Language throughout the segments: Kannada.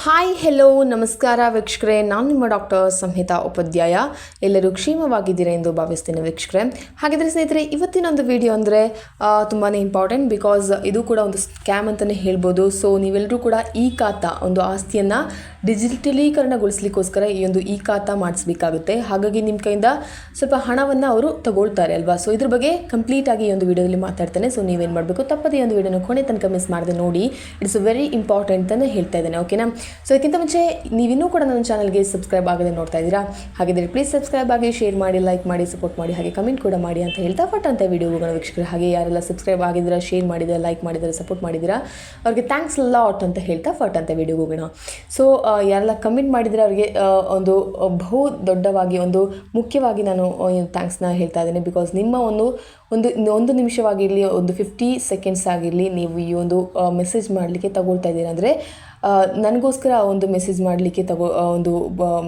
ಹಾಯ್ ಹೆಲೋ ನಮಸ್ಕಾರ ವೀಕ್ಷಕರೇ, ನಾನು ನಿಮ್ಮ ಡಾಕ್ಟರ್ ಸಂಹಿತಾ ಉಪಾಧ್ಯಾಯ. ಎಲ್ಲರೂ ಕ್ಷೇಮವಾಗಿದ್ದೀರಾ ಎಂದು ಭಾವಿಸ್ತೀನಿ ವೀಕ್ಷಕರೇ. ಹಾಗಿದ್ರೆ ಸ್ನೇಹಿತರೆ, ಇವತ್ತಿನ ಒಂದು ವಿಡಿಯೋ ಅಂದರೆ ತುಂಬಾ ಇಂಪಾರ್ಟೆಂಟ್, ಬಿಕಾಸ್ ಇದು ಕೂಡ ಒಂದು ಸ್ಕ್ಯಾಮ್ ಅಂತಲೇ ಹೇಳ್ಬೋದು. ಸೊ ನೀವೆಲ್ಲರೂ ಕೂಡ ಈ ಖಾತಾ, ಒಂದು ಆಸ್ತಿಯನ್ನು ಡಿಜಿಟಲೀಕರಣಗೊಳಿಸಲಿಕ್ಕೋಸ್ಕರ ಈ ಒಂದು ಈ ಖಾತಾ ಮಾಡಿಸ್ಬೇಕಾಗುತ್ತೆ. ಹಾಗಾಗಿ ನಿಮ್ಮ ಕೈಯಿಂದ ಸ್ವಲ್ಪ ಹಣವನ್ನು ಅವರು ತಗೊಳ್ತಾರೆ ಅಲ್ವಾ. ಸೊ ಇದ್ರ ಬಗ್ಗೆ ಕಂಪ್ಲೀಟಾಗಿ ಈ ಒಂದು ವಿಡಿಯೋದಲ್ಲಿ ಮಾತಾಡ್ತೇನೆ. ಸೊ ನೀವೇನು ಮಾಡಬೇಕು, ತಪ್ಪದೇ ಒಂದು ವಿಡಿಯೋನ ಕೊನೆ ತನಕ ಮಿಸ್ ಮಾಡದೆ ನೋಡಿ. ಇಟ್ಸ್ ವೆರಿ ಇಂಪಾರ್ಟೆಂಟ್ ಅಂತಲೇ ಹೇಳ್ತಾ ಇದ್ದೇನೆ, ಓಕೆನಾ. ಸೊ ಇದಕ್ಕಿಂತ ಮುಂಚೆ ನೀವಿನ್ನೂ ಕೂಡ ನನ್ನ ಚಾನಲ್ಗೆ ಸಬ್ಸ್ಕ್ರೈಬ್ ಆಗದೆ ನೋಡ್ತಾ ಇದ್ದೀರಾ, ಹಾಗಿದ್ರೆ ಪ್ಲೀಸ್ ಸಬ್ಸ್ಕ್ರೈಬ್ ಆಗಿ, ಶೇರ್ ಮಾಡಿ, ಲೈಕ್ ಮಾಡಿ, ಸಪೋರ್ಟ್ ಮಾಡಿ, ಹಾಗೆ ಕಮೆಂಟ್ ಕೂಡ ಮಾಡಿ ಅಂತ ಹೇಳ್ತಾ ಫಟ್ ಅಂತ ವಿಡಿಯೋಗಳು ವೀಕ್ಷಕರು. ಹಾಗೆ ಯಾರೆಲ್ಲ ಸಬ್ಸ್ಕ್ರೈಬ್ ಆಗಿದ್ದೀರಾ, ಶೇರ್ ಮಾಡಿದ್ದೀರಾ, ಲೈಕ್ ಮಾಡಿದರೆ, ಸಪೋರ್ಟ್ ಮಾಡಿದ್ದೀರಾ, ಅವ್ರಿಗೆ ಥ್ಯಾಂಕ್ಸ್ ಲಾಟ್ ಅಂತ ಹೇಳ್ತಾ ಫಟ್ ಅಂತ ವಿಡಿಯೋಗೆ ಹೋಗೋಣ. ಸೊ ಯಾರೆಲ್ಲ ಕಮೆಂಟ್ ಮಾಡಿದರೆ ಅವರಿಗೆ ಒಂದು ಬಹು ದೊಡ್ಡವಾಗಿ, ಒಂದು ಮುಖ್ಯವಾಗಿ ನಾನು ಥ್ಯಾಂಕ್ಸ್ನ ಹೇಳ್ತಾ ಇದ್ದೇನೆ. ಬಿಕಾಸ್ ನಿಮ್ಮ ಒಂದು ನಿಮಿಷವಾಗಿರಲಿ, ಒಂದು 50 ಸೆಕೆಂಡ್ಸ್ ಆಗಿರಲಿ, ನೀವು ಈ ಒಂದು ಮೆಸೇಜ್ ಮಾಡಲಿಕ್ಕೆ ತಗೊಳ್ತಾ ಇದ್ದೀರಾ ಅಂದರೆ ನನಗೋಸ್ಕರ ಒಂದು ಮೆಸೇಜ್ ಮಾಡಲಿಕ್ಕೆ ಒಂದು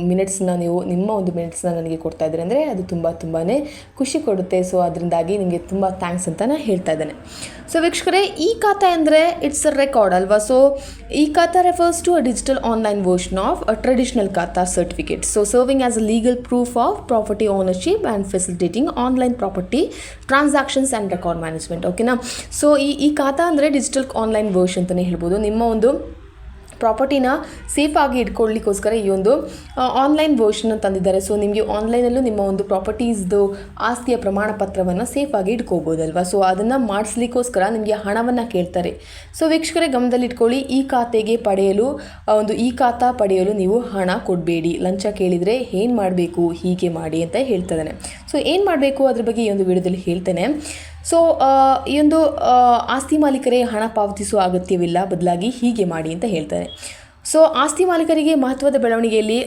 ಮಿನಿಟ್ಸ್ನ ನೀವು, ನಿಮ್ಮ ಒಂದು ಮಿನಿಟ್ಸ್ನ ನನಗೆ ಕೊಡ್ತಾ ಇದ್ದೀರಿ ಅಂದರೆ ಅದು ತುಂಬಾ ಖುಷಿ ಕೊಡುತ್ತೆ. ಸೊ ಅದರಿಂದಾಗಿ ನಿಮಗೆ ತುಂಬ ಥ್ಯಾಂಕ್ಸ್ ಅಂತ ನಾನು ಹೇಳ್ತಾ ಇದ್ದೇನೆ. ಸೊ ವೀಕ್ಷಕರೇ, ಈ ಖಾತಾ ಅಂದರೆ ಇಟ್ಸ್ ಅ ರೆಕಾರ್ಡ್ ಅಲ್ವಾ. ಸೊ ಈ khata refers to a digital online version of a traditional khata certificate. So serving as a legal proof of property ownership and facilitating online property transactions and record management, ಓಕೆನಾ. ಸೊ ಈ ಖಾತಾ ಅಂದರೆ ಡಿಜಿಟಲ್ ಆನ್ಲೈನ್ ವರ್ಷನ್ ಅಂತಲೇ ಹೇಳ್ಬೋದು. ನಿಮ್ಮ ಒಂದು ಪ್ರಾಪರ್ಟಿನ ಸೇಫಾಗಿ ಇಟ್ಕೊಳ್ಳಿಕ್ಕೋಸ್ಕರ ಈ ಒಂದು ಆನ್ಲೈನ್ ವರ್ಷನ್ ತಂದಿದ್ದಾರೆ. ಸೊ ನಿಮಗೆ ಆನ್ಲೈನಲ್ಲೂ ನಿಮ್ಮ ಒಂದು ಪ್ರಾಪರ್ಟೀಸ್ದು ಆಸ್ತಿಯ ಪ್ರಮಾಣ ಪತ್ರವನ್ನು ಸೇಫಾಗಿ ಇಟ್ಕೋಬೋದಲ್ವ. ಸೊ ಅದನ್ನು ಮಾಡಿಸ್ಲಿಕ್ಕೋಸ್ಕರ ನಿಮಗೆ ಹಣವನ್ನು ಕೇಳ್ತಾರೆ. ಸೊ ವೀಕ್ಷಕರೇ ಗಮನದಲ್ಲಿ ಇಟ್ಕೊಳ್ಳಿ, ಈ ಖಾತಾ ಪಡೆಯಲು ನೀವು ಹಣ ಕೊಡಬೇಡಿ. ಲಂಚ ಕೇಳಿದರೆ ಏನು ಮಾಡಬೇಕು, ಹೀಗೆ ಮಾಡಿ ಅಂತ ಹೇಳ್ತಿದ್ದಾನೆ. ಸೊ ಏನು ಮಾಡಬೇಕು ಅದ್ರ ಬಗ್ಗೆ ಈ ಒಂದು ವಿಡಿಯೋದಲ್ಲಿ ಹೇಳ್ತೇನೆ. ಸೊ ಈ ಒಂದು ಆಸ್ತಿ ಮಾಲೀಕರೇ ಹಣ ಪಾವತಿಸುವ ಅಗತ್ಯವಿಲ್ಲ, ಬದಲಾಗಿ ಹೀಗೆ ಮಾಡಿ ಅಂತ ಹೇಳ್ತಾರೆ. ಸೊ ಆಸ್ತಿ ಮಾಲೀಕರಿಗೆ ಮಹತ್ವದ ಬೆಳವಣಿಗೆಯಲ್ಲಿ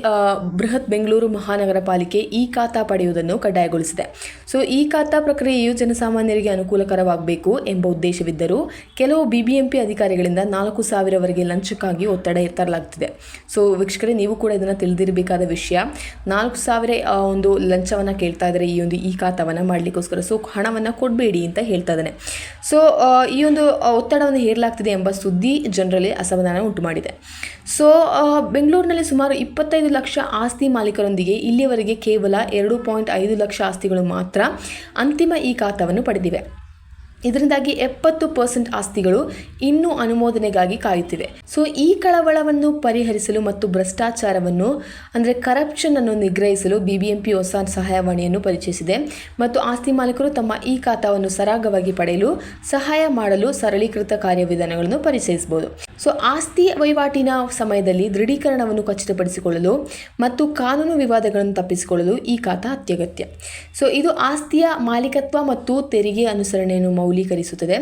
ಬೃಹತ್ ಬೆಂಗಳೂರು ಮಹಾನಗರ ಪಾಲಿಕೆ ಈ ಖಾತಾ ಪಡೆಯುವುದನ್ನು ಕಡ್ಡಾಯಗೊಳಿಸಿದೆ. ಸೊ ಈ ಖಾತಾ ಪ್ರಕ್ರಿಯೆಯು ಜನಸಾಮಾನ್ಯರಿಗೆ ಅನುಕೂಲಕರವಾಗಬೇಕು ಎಂಬ ಉದ್ದೇಶವಿದ್ದರೂ ಕೆಲವು BBMP ಅಧಿಕಾರಿಗಳಿಂದ 4,000ವರೆಗೆ ಲಂಚಕ್ಕಾಗಿ ಒತ್ತಡ ತರಲಾಗ್ತಿದೆ. ಸೊ ವೀಕ್ಷಕರೇ, ನೀವು ಕೂಡ ಇದನ್ನು ತಿಳಿದಿರಬೇಕಾದ ವಿಷಯ. 4,000 ಒಂದು ಲಂಚವನ್ನು ಕೇಳ್ತಾ ಇದ್ದಾರೆ ಈ ಖಾತಾವನ್ನು ಮಾಡಲಿಕ್ಕೋಸ್ಕರ. ಸೊ ಹಣವನ್ನು ಕೊಡಬೇಡಿ ಅಂತ ಹೇಳ್ತಾ ಇದ್ದಾನೆ. ಸೊ ಈ ಒಂದು ಒತ್ತಡವನ್ನು ಹೇರಲಾಗ್ತಿದೆ ಎಂಬ ಸುದ್ದಿ ಜನರಲ್ಲಿ ಅಸಮಾಧಾನ ಉಂಟು ಮಾಡಿದೆ. ಸೊ ಬೆಂಗಳೂರಿನಲ್ಲಿ ಸುಮಾರು 25 ಲಕ್ಷ ಆಸ್ತಿ ಮಾಲೀಕರೊಂದಿಗೆ ಇಲ್ಲಿಯವರೆಗೆ ಕೇವಲ 2.5 ಲಕ್ಷ ಆಸ್ತಿಗಳು ಮಾತ್ರ ಅಂತಿಮ ಈ ಖಾತಾವನ್ನು ಪಡೆದಿವೆ. ಇದರಿಂದಾಗಿ 70% ಆಸ್ತಿಗಳು ಇನ್ನೂ ಅನುಮೋದನೆಗಾಗಿ ಕಾಯುತ್ತಿವೆ. ಸೊ ಈ ಕಳವಳವನ್ನು ಪರಿಹರಿಸಲು ಮತ್ತು ಭ್ರಷ್ಟಾಚಾರವನ್ನು ಅಂದರೆ ಕರಪ್ಷನ್ ಅನ್ನು ನಿಗ್ರಹಿಸಲು BBMP ಹೊಸ ಸಹಾಯವಾಣಿಯನ್ನು ಪರಿಚಯಿಸಿದೆ ಮತ್ತು ಆಸ್ತಿ ಮಾಲೀಕರು ತಮ್ಮ ಈ ಖಾತಾವನ್ನು ಸರಾಗವಾಗಿ ಪಡೆಯಲು ಸಹಾಯ ಮಾಡಲು ಸರಳೀಕೃತ ಕಾರ್ಯವಿಧಾನಗಳನ್ನು ಪರಿಚಯಿಸಬಹುದು. ಸೊ ಆಸ್ತಿ ವಹಿವಾಟಿನ ಸಮಯದಲ್ಲಿ ದೃಢೀಕರಣವನ್ನು ಖಚಿತಪಡಿಸಿಕೊಳ್ಳಲು ಮತ್ತು ಕಾನೂನು ವಿವಾದಗಳನ್ನು ತಪ್ಪಿಸಿಕೊಳ್ಳಲು ಈ ಖಾತಾ ಅತ್ಯಗತ್ಯ. ಸೊ ಇದು ಆಸ್ತಿಯ ಮಾಲೀಕತ್ವ ಮತ್ತು ತೆರಿಗೆ ಅನುಸರಣೆಯನ್ನು ಮೌಲ್ಯೀಕರಿಸುತ್ತದೆ.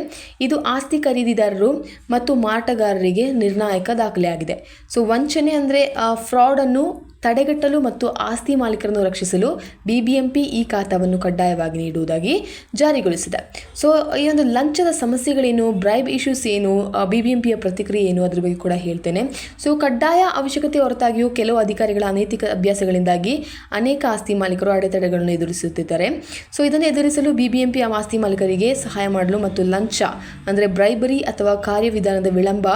ಇದು ಆಸ್ತಿ ಖರೀದಿದಾರರು ಮತ್ತು ಮಾರಾಟಗಾರರಿಗೆ ನಿರ್ಣಾಯಕ ದಾಖಲೆಯಾಗಿದೆ. ಸೊ ವಂಚನೆ ಅಂದರೆ ಫ್ರಾಡನ್ನು ತಡೆಗಟ್ಟಲು ಮತ್ತು ಆಸ್ತಿ ಮಾಲೀಕರನ್ನು ರಕ್ಷಿಸಲು BBMP ಈ ಖಾತಾವನ್ನು ಕಡ್ಡಾಯವಾಗಿ ನೀಡುವುದಾಗಿ ಜಾರಿಗೊಳಿಸಿದೆ. ಸೊ ಈ ಒಂದು ಲಂಚದ ಸಮಸ್ಯೆಗಳೇನು, ಬ್ರೈಬ್ ಇಶ್ಯೂಸ್ ಏನು, BBMPಯ ಪ್ರತಿಕ್ರಿಯೆ ಏನು, ಅದ್ರ ಬಗ್ಗೆ ಕೂಡ ಹೇಳ್ತೇನೆ. ಸೊ ಕಡ್ಡಾಯ ಅವಶ್ಯಕತೆ ಹೊರತಾಗಿಯೂ ಕೆಲವು ಅಧಿಕಾರಿಗಳ ಅನೈತಿಕ ಅಭ್ಯಾಸಗಳಿಂದಾಗಿ ಅನೇಕ ಆಸ್ತಿ ಮಾಲೀಕರು ಅಡೆತಡೆಗಳನ್ನು ಎದುರಿಸುತ್ತಿದ್ದಾರೆ. ಸೊ ಇದನ್ನು ಎದುರಿಸಲು BBMP ಆಸ್ತಿ ಮಾಲೀಕರಿಗೆ ಸಹಾಯ ಮಾಡಲು ಮತ್ತು ಲಂಚ ಅಂದರೆ ಬ್ರೈಬರಿ ಅಥವಾ ಕಾರ್ಯವಿಧಾನದ ವಿಳಂಬ,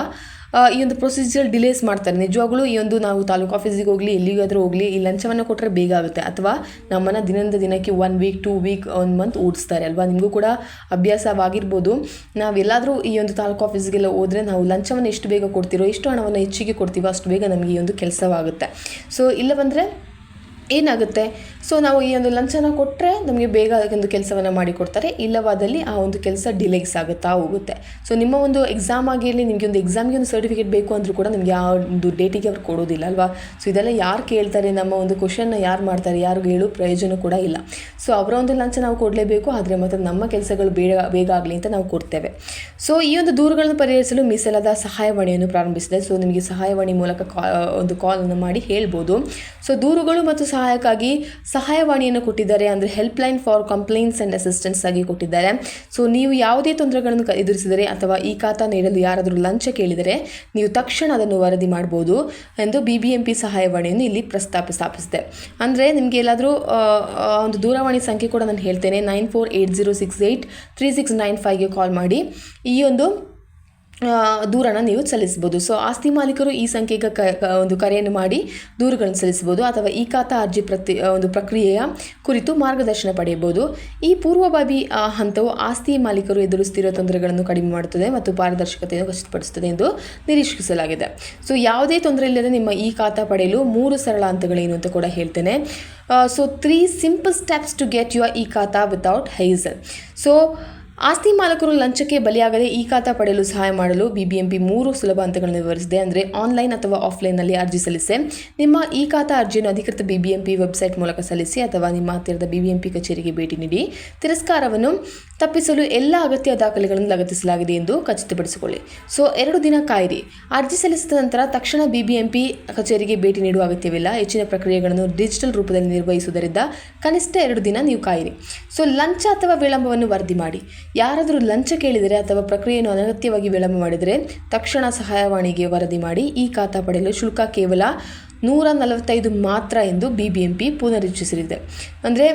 ಈ ಒಂದು ಪ್ರೊಸೀಜರ್ ಡಿಲೇಸ್ ಮಾಡ್ತಾರೆ. ನಿಜವಾಗ್ಲೂ ಈ ಒಂದು ನಾವು ತಾಲೂಕು ಆಫೀಸಿಗೆ ಹೋಗಲಿ, ಎಲ್ಲಿಗಾದರೂ ಹೋಗಲಿ, ಈ ಲಂಚವನ್ನು ಕೊಟ್ಟರೆ ಬೇಗ ಆಗುತ್ತೆ. ಅಥವಾ ನಮ್ಮನ್ನು ದಿನದಿಂದ ದಿನಕ್ಕೆ 1 ವೀಕ್ 2 ವೀಕ್ 1 ಮಂತ್ ಓಡಿಸ್ತಾರೆ ಅಲ್ವಾ. ನಿಮಗೂ ಕೂಡ ಅಭ್ಯಾಸವಾಗಿರ್ಬೋದು. ನಾವೆಲ್ಲಾದರೂ ಈ ಒಂದು ತಾಲೂಕು ಆಫೀಸ್ಗೆಲ್ಲ ಹೋದರೆ ನಾವು ಲಂಚವನ್ನು ಎಷ್ಟು ಬೇಗ ಕೊಡ್ತೀರೋ, ಎಷ್ಟು ಹಣವನ್ನು ಹೆಚ್ಚಿಗೆ ಕೊಡ್ತೀವೋ ಅಷ್ಟು ಬೇಗ ನಮಗೆ ಈ ಒಂದು ಕೆಲಸವಾಗುತ್ತೆ. ಸೊ ಇಲ್ಲ ಬಂದರೆ ಏನಾಗುತ್ತೆ, ಸೊ ನಾವು ಈ ಒಂದು ಲಂಚನ ಕೊಟ್ಟರೆ ನಮಗೆ ಬೇಗ ಅದಕ್ಕೊಂದು ಕೆಲಸವನ್ನು ಮಾಡಿಕೊಡ್ತಾರೆ. ಇಲ್ಲವಾದಲ್ಲಿ ಆ ಒಂದು ಕೆಲಸ ಡಿಲೇಸ್ ಆಗುತ್ತಾ ಹೋಗುತ್ತೆ. ಸೊ ನಿಮ್ಮ ಒಂದು ಎಕ್ಸಾಮ್ ಆಗಿರಲಿ, ನಿಮಗೆ ಒಂದು ಎಕ್ಸಾಮ್ಗೆ ಒಂದು ಸರ್ಟಿಫಿಕೇಟ್ ಬೇಕು ಅಂದರೂ ಕೂಡ ನಿಮಗೆ ಆ ಒಂದು ಡೇಟಿಗೆ ಅವ್ರು ಕೊಡೋದಿಲ್ಲ ಅಲ್ವಾ. ಸೊ ಇದೆಲ್ಲ ಯಾರು ಕೇಳ್ತಾರೆ, ನಮ್ಮ ಒಂದು ಕ್ವಶನ್ನ ಯಾರು ಮಾಡ್ತಾರೆ, ಯಾರಿಗೂ ಹೇಳೋ ಪ್ರಯೋಜನ ಕೂಡ ಇಲ್ಲ. ಸೊ ಅವರ ಒಂದು ಲಂಚ ನಾವು ಕೊಡಲೇಬೇಕು, ಆದರೆ ಮತ್ತು ನಮ್ಮ ಕೆಲಸಗಳು ಬೇಗ ಆಗಲಿ ಅಂತ ನಾವು ಕೊಡ್ತೇವೆ. ಸೊ ಈ ಒಂದು ದೂರುಗಳನ್ನು ಪರಿಹರಿಸಲು ಮೀಸಲಾದ ಸಹಾಯವಾಣಿಯನ್ನು ಪ್ರಾರಂಭಿಸಿದೆ. ಸೊ ನಿಮಗೆ ಸಹಾಯವಾಣಿ ಮೂಲಕ ಒಂದು ಕಾಲನ್ನು ಮಾಡಿ ಹೇಳ್ಬೋದು. ಸೊ ದೂರುಗಳು ಮತ್ತು ಸಹಾಯಕ್ಕಾಗಿ ಸಹಾಯವಾಣಿಯನ್ನು ಕೊಟ್ಟಿದ್ದಾರೆ, ಅಂದರೆ helpline for complaints and assistance ಆಗಿ ಕೊಟ್ಟಿದ್ದಾರೆ. ಸೊ ನೀವು ಯಾವುದೇ ತೊಂದರೆಗಳನ್ನು ಎದುರಿಸಿದರೆ ಅಥವಾ ಈ ಖಾತಾ ನೀಡಲು ಯಾರಾದರೂ ಲಂಚ ಕೇಳಿದರೆ ನೀವು ತಕ್ಷಣ ಅದನ್ನು ವರದಿ ಮಾಡ್ಬೋದು ಎಂದು BBMP ಸಹಾಯವಾಣಿಯನ್ನು ಇಲ್ಲಿ ಸ್ಥಾಪಿಸಿದೆ. ಅಂದರೆ ನಿಮಗೆ ಎಲ್ಲಾದರೂ ಒಂದು ದೂರವಾಣಿ ಸಂಖ್ಯೆ ಕೂಡ ನಾನು ಹೇಳ್ತೇನೆ, 9480683695ಗೆ ಕಾಲ್ ಮಾಡಿ ಈ ಒಂದು ದೂರನ್ನು ನೀವು ಸಲ್ಲಿಸ್ಬೋದು. ಸೊ ಆಸ್ತಿ ಮಾಲೀಕರು ಈ ಸಂಖ್ಯೆಗೆ ಒಂದು ಕರೆಯನ್ನು ಮಾಡಿ ದೂರುಗಳನ್ನು ಸಲ್ಲಿಸ್ಬೋದು ಅಥವಾ ಈ ಖಾತಾ ಅರ್ಜಿ ಒಂದು ಪ್ರಕ್ರಿಯೆಯ ಕುರಿತು ಮಾರ್ಗದರ್ಶನ ಪಡೆಯಬಹುದು. ಈ ಪೂರ್ವಭಾವಿ ಹಂತವು ಆಸ್ತಿ ಮಾಲೀಕರು ಎದುರಿಸುತ್ತಿರುವ ತೊಂದರೆಗಳನ್ನು ಕಡಿಮೆ ಮಾಡುತ್ತದೆ ಮತ್ತು ಪಾರದರ್ಶಕತೆಯನ್ನು ಖಚಿತಪಡಿಸುತ್ತದೆ ಎಂದು ನಿರೀಕ್ಷಿಸಲಾಗಿದೆ. ಸೊ ಯಾವುದೇ ತೊಂದರೆ ಇಲ್ಲದೆ ನಿಮ್ಮ ಈ ಖಾತಾ ಪಡೆಯಲು 3 ಸರಳ ಹಂತಗಳೇನು ಅಂತ ಕೂಡ ಹೇಳ್ತೇನೆ. So 3 simple steps to get your e khata without ಹೈಸಲ್. So ಆಸ್ತಿ ಮಾಲೀಕರು ಲಂಚಕ್ಕೆ ಬಲಿಯಾಗದೆ ಈ ಖಾತಾ ಪಡೆಯಲು ಸಹಾಯ ಮಾಡಲು BBMP 3 ಸುಲಭ ಹಂತಗಳನ್ನು ವಿವರಿಸಿದೆ. ಅಂದರೆ ಆನ್ಲೈನ್ ಅಥವಾ ಆಫ್ಲೈನ್ನಲ್ಲಿ ಅರ್ಜಿ ಸಲ್ಲಿಸಿ, ನಿಮ್ಮ ಈ ಖಾತಾ ಅರ್ಜಿಯನ್ನು ಅಧಿಕೃತ BBMP ವೆಬ್ಸೈಟ್ ಮೂಲಕ ಸಲ್ಲಿಸಿ ಅಥವಾ ನಿಮ್ಮ ಹತ್ತಿರದ BBMP ಕಚೇರಿಗೆ ಭೇಟಿ ನೀಡಿ. ತಿರಸ್ಕಾರವನ್ನು ತಪ್ಪಿಸಲು ಎಲ್ಲ ಅಗತ್ಯ ದಾಖಲೆಗಳನ್ನು ಲಗತ್ತಿಸಲಾಗಿದೆ ಎಂದು ಖಚಿತಪಡಿಸಿಕೊಳ್ಳಿ. ಸೊ 2 ದಿನ ಕಾಯಿರಿ. ಅರ್ಜಿ ಸಲ್ಲಿಸಿದ ನಂತರ ತಕ್ಷಣ BBMP ಕಚೇರಿಗೆ ಭೇಟಿ ನೀಡುವ ಅಗತ್ಯವಿಲ್ಲ. ಹೆಚ್ಚಿನ ಪ್ರಕ್ರಿಯೆಗಳನ್ನು ಡಿಜಿಟಲ್ ರೂಪದಲ್ಲಿ ನಿರ್ವಹಿಸುವುದರಿಂದ ಕನಿಷ್ಠ 2 ದಿನ ನೀವು ಕಾಯಿರಿ. ಸೊ ಲಂಚ ಅಥವಾ ವಿಳಂಬವನ್ನು ವರದಿ ಮಾಡಿ. ಯಾರಾದರೂ ಲಂಚ ಕೇಳಿದರೆ ಅಥವಾ ಪ್ರಕ್ರಿಯೆಯನ್ನು ಅನಗತ್ಯವಾಗಿ ವಿಳಂಬ ಮಾಡಿದರೆ ತಕ್ಷಣ ಸಹಾಯವಾಣಿಗೆ ವರದಿ ಮಾಡಿ. ಈ ಖಾತಾ ಪಡೆಯಲು ಶುಲ್ಕ ಕೇವಲ 145 ಮಾತ್ರ ಎಂದು BBMP ಪುನರುಚ್ಚರಿಸಿದೆ. ಅಂದರೆ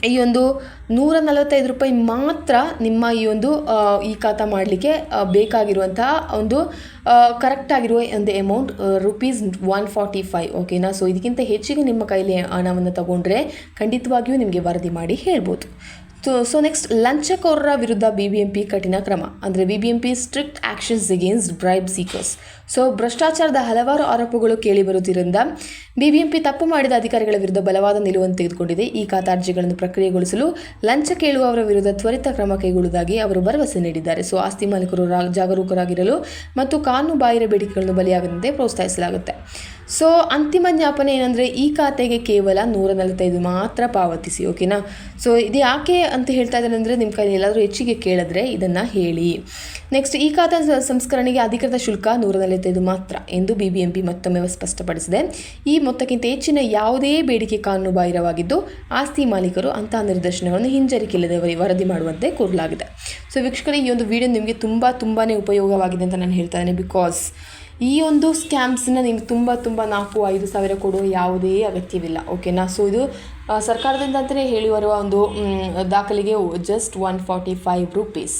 ಈ ಒಂದು 145 ರೂಪಾಯಿ ಮಾತ್ರ ನಿಮ್ಮ ಈ ಖಾತಾ ಮಾಡಲಿಕ್ಕೆ ಬೇಕಾಗಿರುವಂತಹ ಒಂದು ಕರೆಕ್ಟ್ ಆಗಿರುವ ಒಂದು ಅಮೌಂಟ್ ₹145. ಓಕೆನಾ. ಸೊ ಇದಕ್ಕಿಂತ ಹೆಚ್ಚಿಗೆ ನಿಮ್ಮ ಕೈಲಿ ಹಣವನ್ನು ತಗೊಂಡ್ರೆ ಖಂಡಿತವಾಗಿಯೂ ನಿಮಗೆ ವರದಿ ಮಾಡಿ ಹೇಳ್ಬೋದು. ಸೊ ನೆಕ್ಸ್ಟ್, ಲಂಚಕೋರರ ವಿರುದ್ಧ BBMP ಕಠಿಣ ಕ್ರಮ. ಅಂದರೆ BBMP strict actions against bribe seekers. So ಭ್ರಷ್ಟಾಚಾರದ ಹಲವಾರು ಆರೋಪಗಳು ಕೇಳಿಬರುತ್ತಿದ್ದರಿಂದ BBMP ತಪ್ಪು ಮಾಡಿದ ಅಧಿಕಾರಿಗಳ ವಿರುದ್ಧ ಬಲವಾದ ನಿಲುವನ್ನು ತೆಗೆದುಕೊಂಡಿದೆ. ಈ ಖಾತಾ ಅರ್ಜಿಗಳನ್ನು ಪ್ರಕ್ರಿಯೆಗೊಳಿಸಲು ಲಂಚ ಕೇಳುವವರ ವಿರುದ್ಧ ತ್ವರಿತ ಕ್ರಮ ಕೈಗೊಳ್ಳುವುದಾಗಿ ಅವರು ಭರವಸೆ ನೀಡಿದ್ದಾರೆ. ಸೊ ಆಸ್ತಿ ಮಾಲೀಕರು ಜಾಗರೂಕರಾಗಿರಲು ಮತ್ತು ಕಾನೂನುಬಾಹಿರ ಬೇಡಿಕೆಗಳನ್ನು ಬಲಿಯಾಗದಂತೆ ಪ್ರೋತ್ಸಾಹಿಸಲಾಗುತ್ತೆ. ಸೊ ಅಂತಿಮ ಜ್ಞಾಪನೆ ಏನಂದರೆ ಈ ಖಾತೆಗೆ ಕೇವಲ 145 ಮಾತ್ರ ಪಾವತಿಸಿ. ಓಕೆನಾ. ಸೊ ಇದು ಯಾಕೆ ಅಂತ ಹೇಳ್ತಾ ಇದ್ದಾರೆ ಅಂದರೆ ನಿಮ್ಮ ಕೈಲಿ ಎಲ್ಲಾದರೂ ಹೆಚ್ಚಿಗೆ ಕೇಳಿದ್ರೆ ಇದನ್ನು ಹೇಳಿ. ನೆಕ್ಸ್ಟ್, ಈ ಖಾತಾ ಸಂಸ್ಕರಣೆಗೆ ಅಧಿಕೃತ ಶುಲ್ಕ 145 ಮಾತ್ರ ಎಂದು BBMP ಮತ್ತೊಮ್ಮೆ ಸ್ಪಷ್ಟಪಡಿಸಿದೆ. ಈ ಮೊತ್ತಕ್ಕಿಂತ ಹೆಚ್ಚಿನ ಯಾವುದೇ ಬೇಡಿಕೆ ಕಾನೂನುಬಾಹಿರವಾಗಿದ್ದು ಆಸ್ತಿ ಮಾಲೀಕರು ಅಂತಹ ನಿರ್ದೇಶನಗಳನ್ನು ಹಿಂಜರಿಕೆಯಿಲ್ಲದೆ ವರದಿ ಮಾಡುವಂತೆ ಕೋರಲಾಗಿದೆ. ಸೊ ವೀಕ್ಷಕರೇ, ಈ ಒಂದು ವಿಡಿಯೋ ನಿಮಗೆ ತುಂಬಾ ಉಪಯೋಗವಾಗಿದೆ ಅಂತ ನಾನು ಹೇಳ್ತಾ ಇದ್ದೇನೆ. ಬಿಕಾಸ್ ಈ ಒಂದು ಸ್ಕ್ಯಾಮ್ಸನ್ನ ನಿಮ್ಗೆ ತುಂಬ 4-5 ಸಾವಿರ ಕೊಡುವ ಯಾವುದೇ ಅಗತ್ಯವಿಲ್ಲ. ಓಕೆನಾ. ಸೊ ಇದು ಸರ್ಕಾರದಿಂದ ಅಂತಲೇ ಹೇಳಿ ಬರುವ ಒಂದು ದಾಖಲೆಗೆ just ₹145.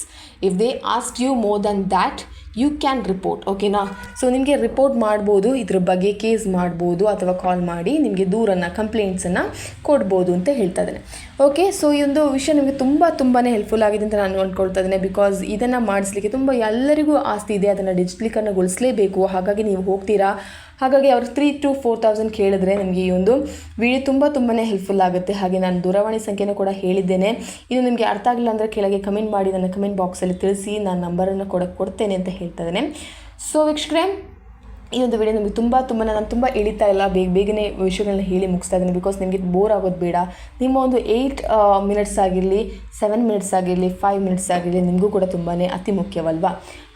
If they ask you more than that you can report. ಓಕೆನಾ. ಸೊ ನಿಮಗೆ ರಿಪೋರ್ಟ್ ಮಾಡ್ಬೋದು, ಇದ್ರ ಬಗ್ಗೆ ಕೇಸ್ ಮಾಡ್ಬೋದು ಅಥವಾ ಕಾಲ್ ಮಾಡಿ ನಿಮಗೆ ಕಂಪ್ಲೇಂಟ್ಸನ್ನು ಕೊಡ್ಬೋದು ಅಂತ ಹೇಳ್ತಾ ಇದ್ದೇನೆ. ಓಕೆ. ಸೊ ಈ ಒಂದು ವಿಷಯ ನಿಮಗೆ ತುಂಬಾ ಹೆಲ್ಪ್ಫುಲ್ ಆಗಿದೆ ಅಂತ ನಾನು ಅಂದ್ಕೊಳ್ತಾ ಇದ್ದೇನೆ. ಬಿಕಾಸ್ ಇದನ್ನು ಮಾಡಿಸ್ಲಿಕ್ಕೆ ಎಲ್ಲರಿಗೂ ಆಸ್ತಿ ಇದೆ, ಅದನ್ನು ಡಿಜಿಟಲೀಕರಣಗೊಳಿಸಲೇಬೇಕು. ಹಾಗಾಗಿ ನೀವು ಹೋಗ್ತೀರಾ, ಹಾಗಾಗಿ ಅವರು 3,000 to 4,000 ಕೇಳಿದ್ರೆ ನಿಮಗೆ ಈ ಒಂದು ವಿಡಿಯೋ ತುಂಬಾ ಹೆಲ್ಪ್ಫುಲ್ ಆಗುತ್ತೆ. ಹಾಗೆ ನಾನು ದೂರವಾಣಿ ಸಂಖ್ಯೆನೂ ಕೂಡ ಹೇಳಿದ್ದೇನೆ. ಇದು ನಿಮಗೆ ಅರ್ಥ ಆಗಿಲ್ಲ ಅಂದರೆ ಕೆಳಗೆ ಕಮೆಂಟ್ ಮಾಡಿ ನನ್ನ ಕಮೆಂಟ್ ಬಾಕ್ಸಲ್ಲಿ ತಿಳಿಸಿ, ನಾನು ನಂಬರನ್ನು ಕೊಡ್ತೇನೆ ಅಂತ ಹೇಳ್ತಾ ಇದ್ದೇನೆ. ಸೊ ವೀಕ್ಷಕರೇ, ಈ ಒಂದು ವಿಡಿಯೋ ನಿಮಗೆ ನಾನು ತುಂಬ ಎಳಿತಾ ಇಲ್ಲ, ಬೇಗನೆ ವಿಷಯಗಳನ್ನ ಹೇಳಿ ಮುಗಿಸ್ತಾ ಇದ್ದೀನಿ. ಬಿಕಾಸ್ ನಿಮಗೆ ಬೋರ್ ಆಗೋದು ಬೇಡ. ನಿಮ್ಮ ಒಂದು 8 ಮಿನಿಟ್ಸ್ ಆಗಿರಲಿ, 7 ಮಿನಿಟ್ಸ್ ಆಗಿರಲಿ, 5 ಮಿನಿಟ್ಸ್ ಆಗಿರಲಿ, ನಿಮಗೂ ಕೂಡ ತುಂಬಾ ಅತಿ ಮುಖ್ಯವಲ್ವಾ.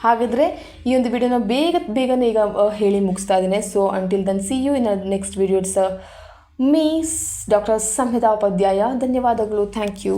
ಹಾಗಾದರೆ ಈ ಒಂದು ವಿಡಿಯೋನ ಬೇಗನೆ ಈಗ ಹೇಳಿ ಮುಗಿಸ್ತಾ ಇದ್ದೀನಿ. So until then see you in next video. It's me doctor Samhita Upadhyaya. ಧನ್ಯವಾದಗಳು. Thank you.